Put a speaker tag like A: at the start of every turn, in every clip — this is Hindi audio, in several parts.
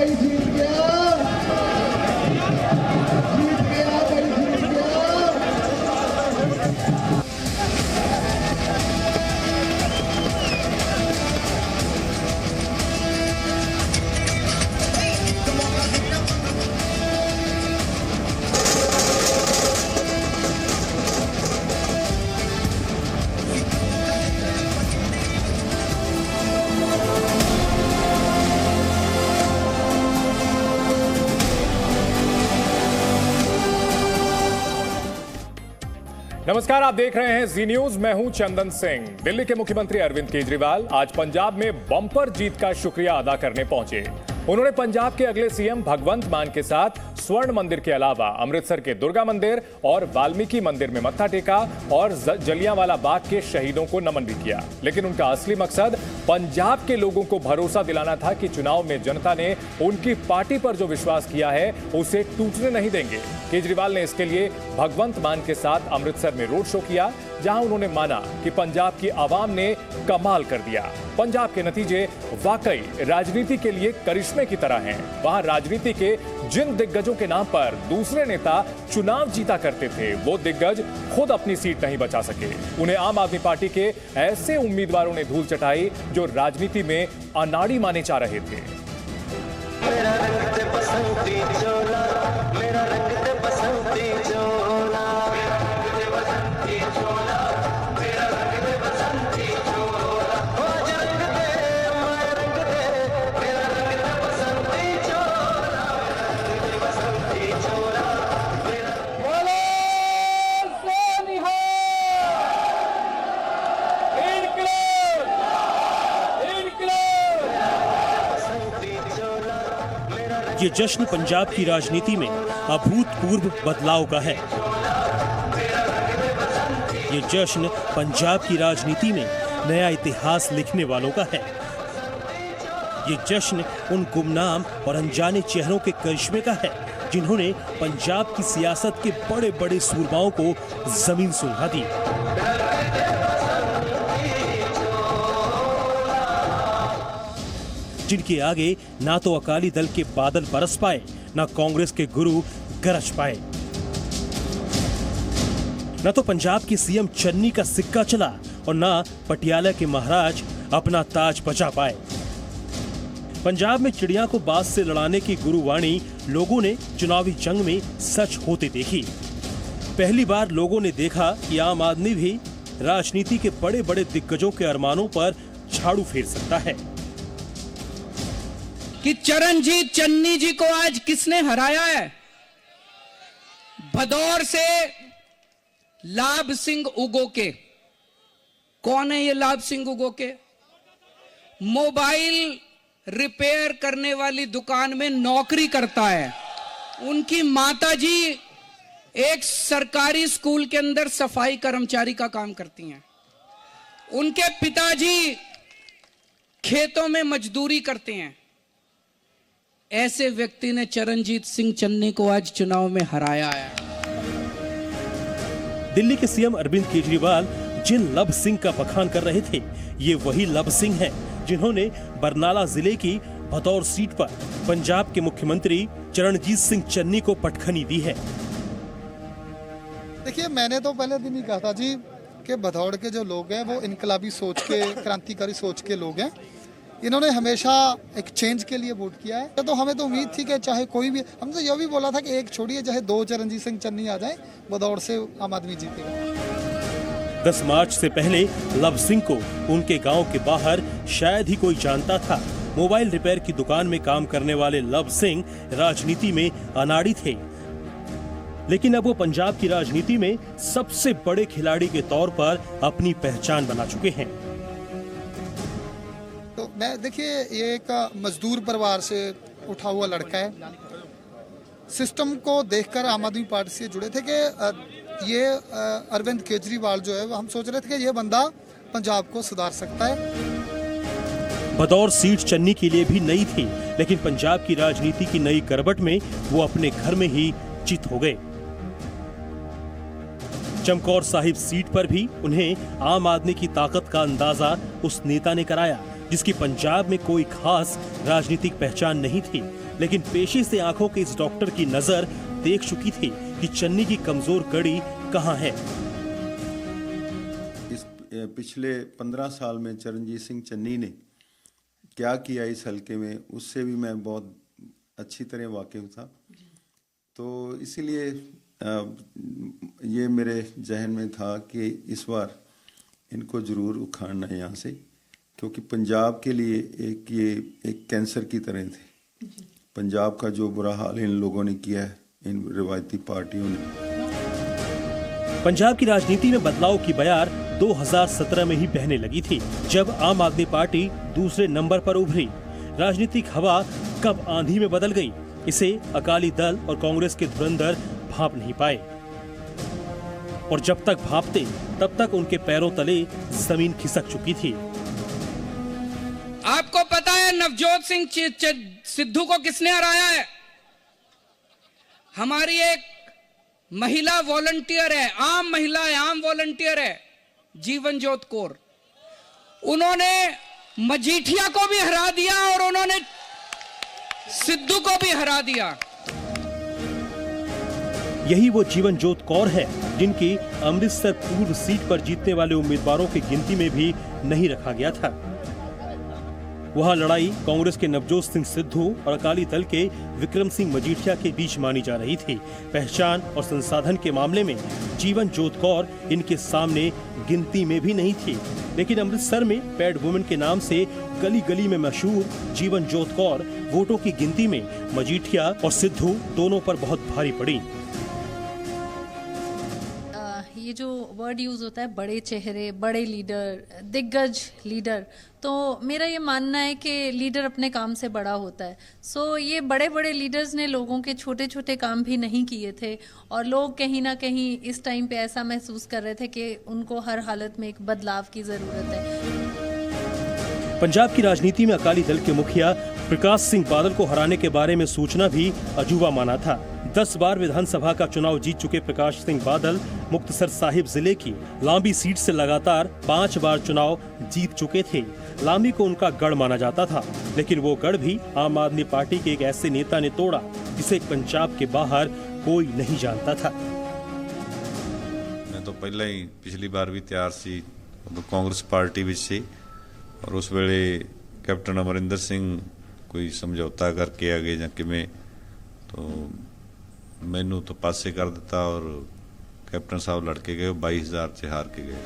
A: भाई जीत गया, जीत गया भाई, जीत गया।
B: नमस्कार, आप देख रहे हैं जी न्यूज। मैं हूं चंदन सिंह। दिल्ली के मुख्यमंत्री अरविंद केजरीवाल आज पंजाब में बम्पर जीत का शुक्रिया अदा करने पहुंचे। उन्होंने पंजाब के अगले सीएम भगवंत मान के साथ स्वर्ण मंदिर के अलावा अमृतसर के दुर्गा मंदिर और वाल्मीकि मंदिर में मत्था टेका और जलियांवाला बाग के शहीदों को नमन भी किया। लेकिन उनका असली मकसद पंजाब के लोगों को भरोसा दिलाना था कि चुनाव में जनता ने उनकी पार्टी पर जो विश्वास किया है उसे टूटने नहीं देंगे। केजरीवाल ने इसके लिए भगवंत मान के साथ अमृतसर में रोड शो किया, जहां उन्होंने माना कि पंजाब की आवाम ने कमाल कर दिया। पंजाब के नतीजे वाकई राजनीति के लिए करिश्मे की तरह हैं। वहां राजनीति के जिन दिग्गजों के नाम पर दूसरे नेता चुनाव जीता करते थे, वो दिग्गज खुद अपनी सीट नहीं बचा सके। उन्हें आम आदमी पार्टी के ऐसे उम्मीदवारों ने धूल चटाई जो राजनीति में अनाड़ी माने जा रहे थे।
C: मेरा रंग ते बसंती चोला, मेरा रंग ते बसंती चोला, मेरा रंग ते बसंती चोला, मेरा रंग ते बसंती चोला, आज रंग दे मैं रंग दे, मेरा रंग ते बसंती चोला, मेरा रंग ते बसंती चोला, मेरा बोलो सोनिहाल, बसंती चोला।
D: ये जश्न पंजाब की राजनीति में अभूतपूर्व बदलाव का है। ये जश्न पंजाब की राजनीति में नया इतिहास लिखने वालों का है। ये जश्न उन गुमनाम और अनजाने चेहरों के करिश्मे का है जिन्होंने पंजाब की सियासत के बड़े बड़े सूरमाओं को जमीन सुलगा दी। जिनके आगे ना तो अकाली दल के बादल बरस पाए, ना कांग्रेस के गुरु गरज पाए, न तो पंजाब के सीएम चन्नी का सिक्का चला और ना पटियाला के महाराज अपना ताज बचा पाए। पंजाब में चिड़िया को बाज से लड़ाने की गुरुवाणी लोगों ने चुनावी जंग में सच होते देखी। पहली बार लोगों ने देखा कि आम आदमी भी राजनीति के बड़े बड़े दिग्गजों के अरमानों पर झाड़ू फेर सकता है।
E: कि चरणजीत चन्नी जी को आज किसने हराया है? भदौर से लाभ सिंह उगोके। कौन है ये लाभ सिंह उगोके? मोबाइल रिपेयर करने वाली दुकान में नौकरी करता है। उनकी माताजी एक सरकारी स्कूल के अंदर सफाई कर्मचारी का काम करती हैं। उनके पिताजी खेतों में मजदूरी करते हैं। ऐसे व्यक्ति ने चरणजीत सिंह चन्नी को आज चुनाव में हराया है।
D: दिल्ली के सीएम अरविंद केजरीवाल जिन लब सिंह का बखान कर रहे थे, ये वही लब सिंह हैं जिन्होंने बरनाला जिले की भदौर सीट पर पंजाब के मुख्यमंत्री चरणजीत सिंह चन्नी को पटखनी दी है।
F: देखिए, मैंने तो पहले दिन ही कहा था जी कि भदौड़ के जो लोग हैं वो इनकलाबी सोच के, क्रांतिकारी सोच के लोग हैं। इन्होंने हमेशा एक चेंज के लिए वोट किया है। तो हमें तो उम्मीद थी कि चाहे कोई भी, हमने तो यह भी बोला था कि एक छोड़िए चाहे दो चरणजीत सिंह चन्नी आ जाए, भदौड़ से आम आदमी जीतेगा।
D: 10 मार्च से पहले लब सिंह को उनके गांव के बाहर शायद ही कोई जानता था। मोबाइल रिपेयर की दुकान में काम करने वाले लब सिंह राजनीति में अनाड़ी थे, लेकिन अब वो पंजाब की राजनीति में सबसे बड़े खिलाड़ी के तौर पर अपनी पहचान बना चुके हैं।
F: तो मैं देखिए, ये एक मजदूर परिवार से उठा हुआ लड़का है। सिस्टम को देखकर आम आदमी पार्टी से जुड़े थे कि ये अरविंद केजरीवाल जो है, हम सोच रहे थे कि ये बंदा पंजाब को सुधार सकता है।
D: भदौर सीट चन्नी के लिए भी नई थी, लेकिन पंजाब की राजनीति की नई करवट में वो अपने घर में ही चित हो गए। चमकौर साहिब सीट पर भी उन्हें आम आदमी की ताकत का अंदाजा उस नेता ने कराया जिसकी पंजाब में कोई खास राजनीतिक पहचान नहीं थी। लेकिन पेशे से आंखों के इस डॉक्टर की नजर देख चुकी थी कि चन्नी की कमजोर कड़ी कहां है।
G: इस पिछले 15 साल में चरणजीत सिंह चन्नी ने क्या किया इस हलके में, उससे भी मैं बहुत अच्छी तरह वाकिफ था। तो इसीलिए ये मेरे जहन में था कि इस बार इनको ज़रूर उखाड़ना है यहाँ से, क्योंकि पंजाब के लिए ये एक कैंसर की तरह थे। पंजाब का जो बुरा हाल इन लोगों ने किया है, इन रिवायती पार्टियों ने।
D: पंजाब की राजनीति में बदलाव की बयार 2017 में ही बहने लगी थी, जब आम आदमी पार्टी दूसरे नंबर पर उभरी। राजनीतिक हवा कब आंधी में बदल गई, इसे अकाली दल और कांग्रेस के धुरंधर भांप नहीं पाए, और जब तक भांपते तब तक उनके पैरों तले जमीन खिसक चुकी थी।
E: आपको पता है नवजोत सिंह सिद्धू को किसने हराया है? हमारी एक महिला वॉलंटियर है, आम महिला है, आम वॉलंटियर है, जीवनजोत कौर। उन्होंने मजीठिया को भी हरा दिया और उन्होंने सिद्धू को भी हरा दिया।
D: यही वो जीवनजोत कौर है जिनकी अमृतसर पूर्व सीट पर जीतने वाले उम्मीदवारों की गिनती में भी नहीं रखा गया था। वहां लड़ाई कांग्रेस के नवजोत सिंह सिद्धू और अकाली दल के विक्रम सिंह मजीठिया के बीच मानी जा रही थी। पहचान और संसाधन के मामले में जीवनजोत कौर इनके सामने गिनती में भी नहीं थी, लेकिन अमृतसर में पैड वुमेन के नाम से गली गली में मशहूर जीवनजोत कौर वोटों की गिनती में मजीठिया और सिद्धू दोनों पर बहुत भारी पड़ी।
H: ये जो वर्ड यूज होता है, बड़े चेहरे, बड़े लीडर, दिग्गज लीडर, तो मेरा ये मानना है कि लीडर अपने काम से बड़ा होता है। सो ये बड़े बड़े लीडर्स ने लोगों के छोटे छोटे काम भी नहीं किए थे, और लोग कहीं ना कहीं इस टाइम पे ऐसा महसूस कर रहे थे कि उनको हर हालत में एक बदलाव की जरूरत है।
D: पंजाब की राजनीति में अकाली दल के मुखिया प्रकाश सिंह बादल को हराने के बारे में सोचना भी अजूबा माना था। 10 बार विधानसभा का चुनाव जीत चुके प्रकाश सिंह बादल मुक्तसर साहिब जिले की लांबी सीट से लगातार 5 बार चुनाव जीत चुके थे। लांबी को उनका गढ़ माना जाता था, लेकिन वो गढ़ भी आम आदमी पार्टी के एक ऐसे नेता ने तोड़ा जिसे पंजाब के बाहर कोई नहीं जानता था।
I: मैं तो पहले ही पिछली बार भी तैयार सी, तो कांग्रेस पार्टी विच सी, और उस वेले कैप्टन अमरिंदर सिंह कोई समझौता करके आ गए, किमें तो मैनू तो पासे कर दिता और कैप्टन साहब लड़के गए, 22,000 से हार के गए।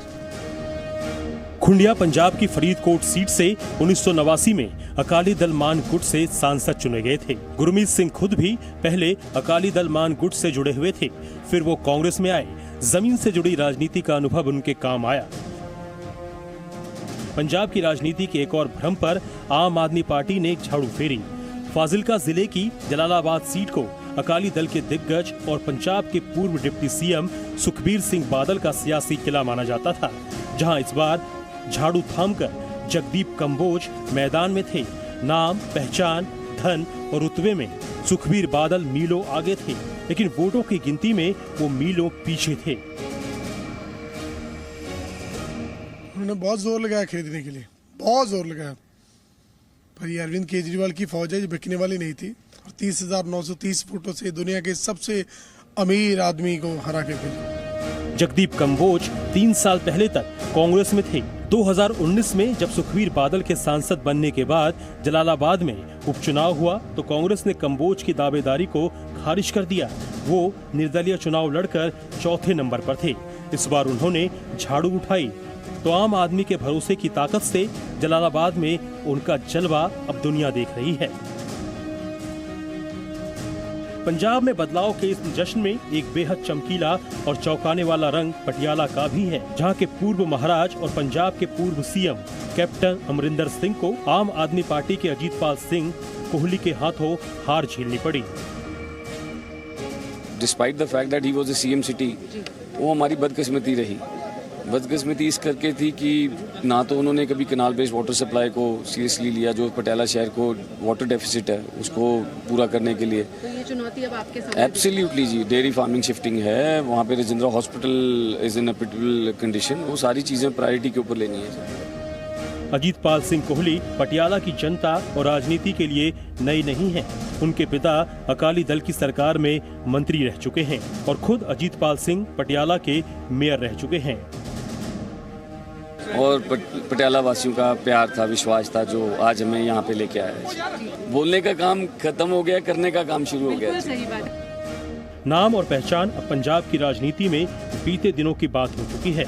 D: खुंडिया पंजाब की फरीदकोट सीट से 1989 में अकाली दल मान गुट से सांसद चुने गए थे। गुरमीत सिंह खुद भी पहले अकाली दल मान गुट से जुड़े हुए थे, फिर वो कांग्रेस में आए। जमीन से जुड़ी राजनीति का अनुभव उनके काम आया। पंजाब की राजनीति के एक और भ्रम पर आम आदमी पार्टी ने झाड़ू फेरी। फाजिलका जिले की जलालाबाद सीट को अकाली दल के दिग्गज और पंजाब के पूर्व डिप्टी सीएम सुखबीर सिंह बादल का सियासी किला माना जाता था, जहां इस बार झाड़ू थामकर जगदीप कंबोज मैदान में थे। नाम, पहचान, धन और रुतबे में सुखबीर बादल मीलों आगे थे, लेकिन वोटों की गिनती में वो मीलों पीछे थे।
J: उन्होंने बहुत जोर लगाया खरीदने के लिए, बहुत जोर लगाया, पर ये अरविंद केजरीवाल की फौज है जो बिकने वाली नहीं थी, और 30,930 वोटों से दुनिया के सबसे अमीर आदमी को हरा के भेजा।
D: जगदीप कंबोज 3 साल पहले तक कांग्रेस में थे। 2019 में जब सुखबीर बादल के सांसद बनने के बाद जलालाबाद में उपचुनाव हुआ तो कांग्रेस ने कंबोज की दावेदारी को खारिज कर दिया। वो निर्दलीय चुनाव लड़कर चौथे नंबर पर थे। इस बार उन्होंने झाड़ू उठाई तो आम आदमी के भरोसे की ताकत से जलालाबाद में उनका जलवा अब दुनिया देख रही है। पंजाब में बदलाव के इस जश्न में एक बेहद चमकीला और चौंकाने वाला रंग पटियाला का भी है, जहां के पूर्व महाराज और पंजाब के पूर्व सीएम कैप्टन अमरिंदर सिंह को आम आदमी पार्टी के अजीतपाल सिंह कोहली के हाथों हार झेलनी पड़ी।
K: Despite the fact that he was the CM city, वो हमारी बदकिस्मती रही। बदकिस्मती इस करके थी कि ना तो उन्होंने कभी कैनाल बेस्ड वाटर सप्लाई को सीरियसली लिया, जो पटियाला शहर को वाटर डेफिसिट है उसको पूरा करने के लिए।
L: तो ये चुनौती अब आपके सामने?
K: एब्सोल्युटली जी, डेयरी फार्मिंग शिफ्टिंग है, वहाँ पे Rajendra hospital is in a pitiable condition, वो सारी चीज़ें प्रायोरिटी के ऊपर लेनी है।
D: अजीतपाल सिंह कोहली पटियाला की जनता और राजनीति के लिए नए नहीं हैं। उनके पिता अकाली दल की सरकार में मंत्री रह चुके हैं और खुद अजीतपाल सिंह पटियाला के मेयर रह चुके हैं।
K: और पटियाला वासियों का प्यार था, विश्वास था, जो आज हमें यहाँ पे लेके आया। बोलने का काम खत्म हो गया, करने का काम शुरू हो गया।
D: नाम और पहचान अब पंजाब की राजनीति में बीते दिनों की बात हो चुकी है।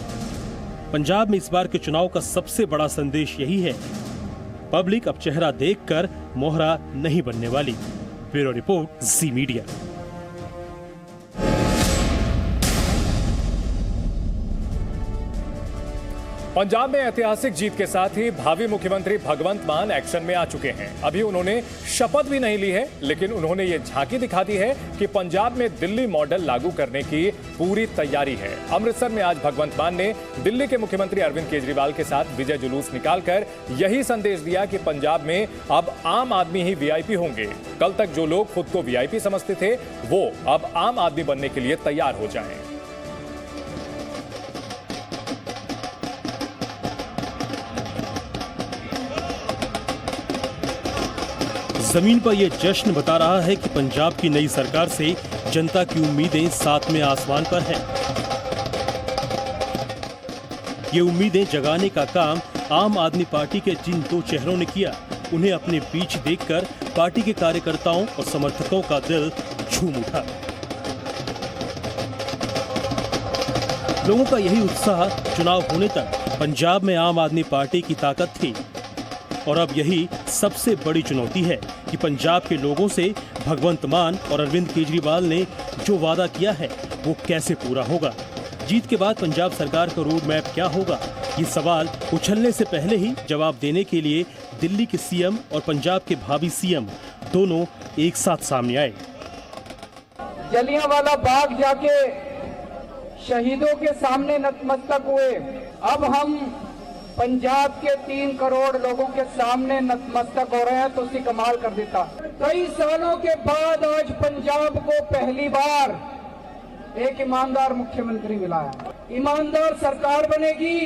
D: पंजाब में इस बार के चुनाव का सबसे बड़ा संदेश यही है, पब्लिक अब चेहरा देखकर मोहरा नहीं बनने वाली। ब्यूरो रिपोर्ट, जी मीडिया।
B: पंजाब में ऐतिहासिक जीत के साथ ही भावी मुख्यमंत्री भगवंत मान एक्शन में आ चुके हैं। अभी उन्होंने शपथ भी नहीं ली है, लेकिन उन्होंने ये झांकी दिखा दी है कि पंजाब में दिल्ली मॉडल लागू करने की पूरी तैयारी है। अमृतसर में आज भगवंत मान ने दिल्ली के मुख्यमंत्री अरविंद केजरीवाल के साथ विजय जुलूस निकालकर यही संदेश दिया कि पंजाब में अब आम आदमी ही वीआईपी होंगे। कल तक जो लोग खुद को वीआईपी समझते थे, वो अब आम आदमी बनने के लिए तैयार हो जाएं।
D: जमीन पर यह जश्न बता रहा है कि पंजाब की नई सरकार से जनता की उम्मीदें सातवें आसमान पर हैं। ये उम्मीदें जगाने का काम आम आदमी पार्टी के जिन दो चेहरों ने किया, उन्हें अपने बीच देखकर पार्टी के कार्यकर्ताओं और समर्थकों का दिल झूम उठा। लोगों का यही उत्साह चुनाव होने तक पंजाब में आम आदमी पार्टी की ताकत थी और अब यही सबसे बड़ी चुनौती है कि पंजाब के लोगों से भगवंत मान और अरविंद केजरीवाल ने जो वादा किया है वो कैसे पूरा होगा। जीत के बाद पंजाब सरकार का रोड मैप क्या होगा, ये सवाल उछलने से पहले ही जवाब देने के लिए दिल्ली के सीएम और पंजाब के भावी सीएम दोनों एक साथ सामने आए।
E: जलियांवाला बाग जाके शहीदों के सामने नतमस्तक हुए, अब हम पंजाब के 3 करोड़ लोगों के सामने नतमस्तक हो रहे हैं, तो उसी कमाल कर देता। कई सालों के बाद आज पंजाब को पहली बार एक ईमानदार मुख्यमंत्री मिला है। ईमानदार सरकार बनेगी।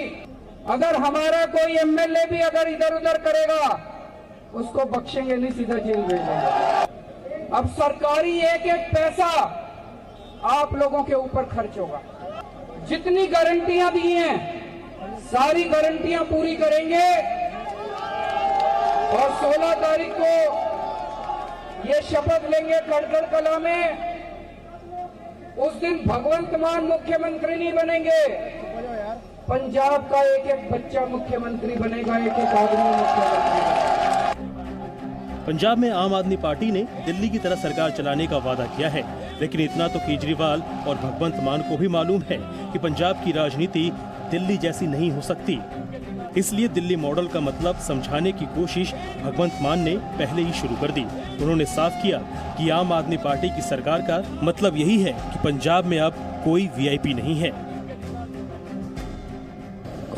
E: अगर हमारा कोई एमएलए भी अगर इधर उधर करेगा, उसको बख्शेंगे नहीं, सीधा जेल भेजेंगे। अब सरकारी एक एक पैसा आप लोगों के ऊपर खर्च होगा। जितनी गारंटियां दी हैं, सारी गारंटियां पूरी करेंगे और 16 तारीख को ये शपथ लेंगे खड़खड़ कला में। उस दिन भगवंत मान मुख्यमंत्री नहीं बनेंगे, पंजाब का एक एक बच्चा मुख्यमंत्री बनेगा, एक एक आदमी मुख्यमंत्री।
D: पंजाब में आम आदमी पार्टी ने दिल्ली की तरह सरकार चलाने का वादा किया है, लेकिन इतना तो केजरीवाल और भगवंत मान को भी मालूम है कि पंजाब की राजनीति दिल्ली जैसी नहीं हो सकती। इसलिए दिल्ली मॉडल का मतलब समझाने की कोशिश भगवंत मान ने पहले ही शुरू कर दी। उन्होंने साफ किया कि आम आदमी पार्टी की सरकार का मतलब यही है कि पंजाब में अब कोई वीआईपी नहीं है।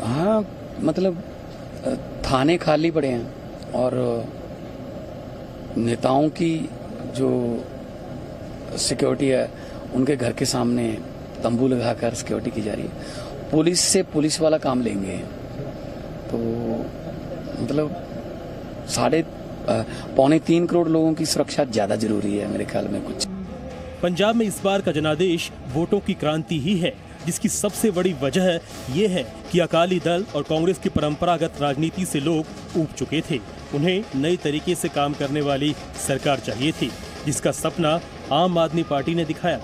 K: हाँ, मतलब थाने खाली पड़े हैं और नेताओं की जो सिक्योरिटी है, उनके घर के सामने तंबू लगाकर सिक्योरिटी की जा रही है। पुलिस से पुलिस वाला काम लेंगे, तो मतलब 2.25 करोड़ लोगों की सुरक्षा ज्यादा जरूरी है मेरे ख्याल में। कुछ
D: पंजाब में इस बार का जनादेश वोटों की क्रांति ही है, जिसकी सबसे बड़ी वजह ये है कि अकाली दल और कांग्रेस की परंपरागत राजनीति से लोग ऊब चुके थे। उन्हें नई तरीके से काम करने वाली सरकार चाहिए थी, जिसका सपना आम आदमी पार्टी ने दिखाया।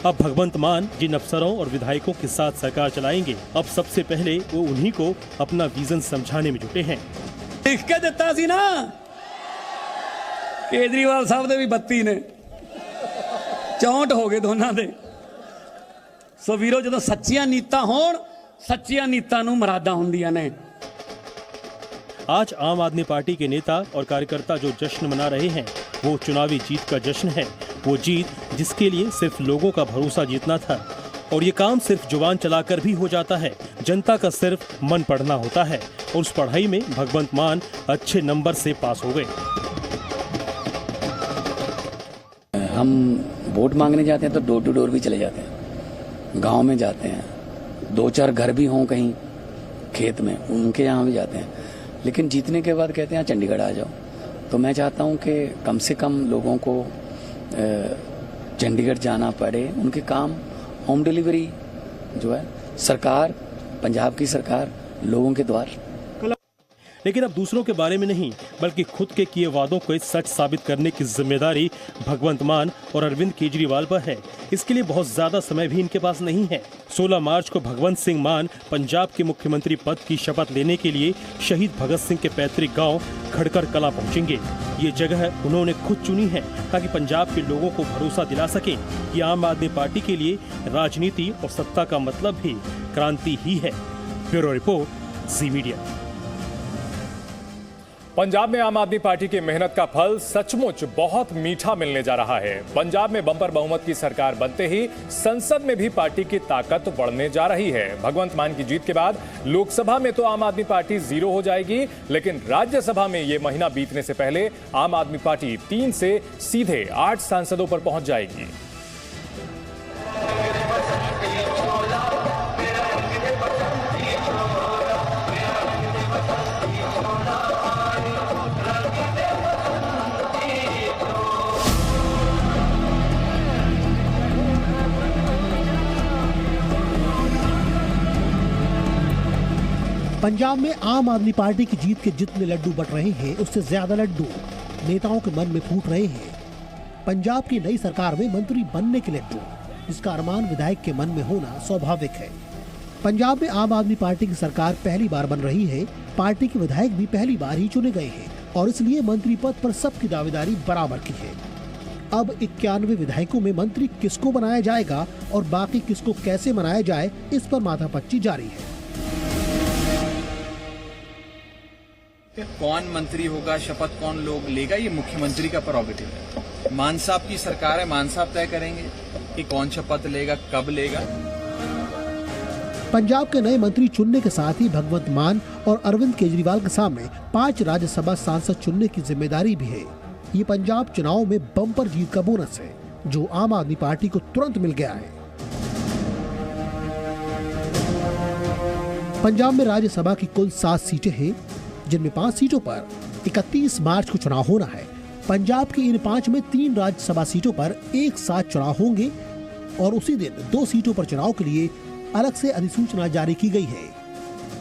D: अब भगवंत मान जिन अफसरों और विधायकों के साथ सरकार चलाएंगे, अब सबसे पहले वो उन्हीं को अपना विजन समझाने में जुटे हैं।
L: लिख के दिता सी ना केजरीवाल साहब दे भी 32 ने 64 हो गए दोनों दे। सो वीरो, जो सच्चियां नीतां होण, सच्चियां नीतां नूं मरादा हुंदियां ने।
D: आज आम आदमी पार्टी के नेता और कार्यकर्ता जो जश्न मना रहे हैं, वो चुनावी जीत का जश्न है। वो जीत जिसके लिए सिर्फ लोगों का भरोसा जीतना था, और ये काम सिर्फ जुबान चलाकर भी हो जाता है। जनता का सिर्फ मन पढ़ना होता है, और उस पढ़ाई में भगवंत मान अच्छे नंबर से पास हो गए।
K: हम वोट मांगने जाते हैं तो डोर टू डोर भी चले जाते हैं, गांव में जाते हैं, 2-4 घर भी हों कहीं खेत में, उनके यहाँ भी जाते हैं, लेकिन जीतने के बाद कहते हैं चंडीगढ़ आ जाओ। तो मैं चाहता हूँ कि कम से कम लोगों को चंडीगढ़ जाना पड़े, उनके काम होम डिलीवरी जो है सरकार, पंजाब की सरकार लोगों के द्वार।
D: लेकिन अब दूसरों के बारे में नहीं बल्कि खुद के किए वादों को सच साबित करने की जिम्मेदारी भगवंत मान और अरविंद केजरीवाल पर है। इसके लिए बहुत ज्यादा समय भी इनके पास नहीं है। 16 मार्च को भगवंत सिंह मान पंजाब के मुख्यमंत्री पद की शपथ लेने के लिए शहीद भगत सिंह के पैतृक गांव खड़कर कला पहुंचेंगे। ये जगह उन्होंने खुद चुनी है ताकि पंजाब के लोगों को भरोसा दिला सके कि आम आदमी पार्टी के लिए राजनीति और सत्ता का मतलब भी क्रांति ही है। ब्यूरो रिपोर्ट, जी मीडिया।
B: पंजाब में आम आदमी पार्टी की मेहनत का फल सचमुच बहुत मीठा मिलने जा रहा है। पंजाब में बंपर बहुमत की सरकार बनते ही संसद में भी पार्टी की ताकत बढ़ने जा रही है। भगवंत मान की जीत के बाद लोकसभा में तो आम आदमी पार्टी 0 हो जाएगी, लेकिन राज्यसभा में ये महीना बीतने से पहले आम आदमी पार्टी 3 से सीधे 8 सांसदों पर पहुंच जाएगी।
M: पंजाब में आम आदमी पार्टी की जीत के जितने लड्डू बट रहे हैं, उससे ज्यादा लड्डू नेताओं के मन में फूट रहे हैं। पंजाब की नई सरकार में मंत्री बनने के लड्डू, जिसका अरमान विधायक के मन में होना स्वाभाविक है। पंजाब में आम आदमी पार्टी की सरकार पहली बार बन रही है। पार्टी के विधायक भी पहली बार ही चुने गए हैं और इसलिए मंत्री पद पर सबकी दावेदारी बराबर की है। अब 91 विधायकों में मंत्री किसको बनाया जाएगा और बाकी किसको कैसे बनाया जाए, इस पर माथापच्ची जारी है।
N: कौन मंत्री होगा, शपथ कौन लोग लेगा, ये मुख्यमंत्री का प्रोरोगेटिव है। मान साहब की सरकार है, मान साहब तय करेंगे कि कौन शपथ लेगा, कब लेगा।
M: पंजाब के नए मंत्री चुनने के साथ ही भगवंत मान और अरविंद केजरीवाल के सामने 5 राज्यसभा सांसद चुनने की जिम्मेदारी भी है। ये पंजाब चुनाव में बम्पर जीत का बोनस है, जो आम आदमी पार्टी को तुरंत मिल गया है। पंजाब में राज्यसभा की कुल 7 सीटें हैं, जिनमें 5 सीटों पर 31 मार्च को चुनाव होना है। पंजाब की इन 5 में 3 राज्यसभा सीटों पर एक साथ चुनाव होंगे और उसी दिन 2 सीटों पर चुनाव के लिए अलग से अधिसूचना जारी की गई है।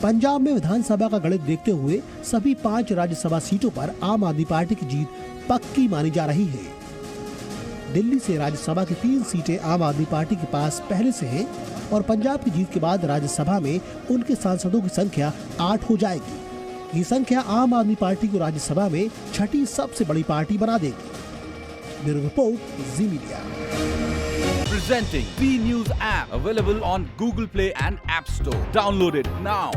M: पंजाब में विधानसभा का गणित देखते हुए सभी 5 राज्यसभा सीटों पर आम आदमी पार्टी की जीत पक्की मानी जा रही है। दिल्ली से राज्यसभा की 3 सीटें आम आदमी पार्टी के पास पहले से हैं और पंजाब की जीत के बाद राज्यसभा में उनके सांसदों की संख्या 8 हो जाएगी। ये संख्या आम आदमी पार्टी को राज्यसभा में 6ठी सबसे बड़ी पार्टी बना देगी। Bureau report, ji media.
O: Presenting B News app, available on Google Play and App Store. Download it now.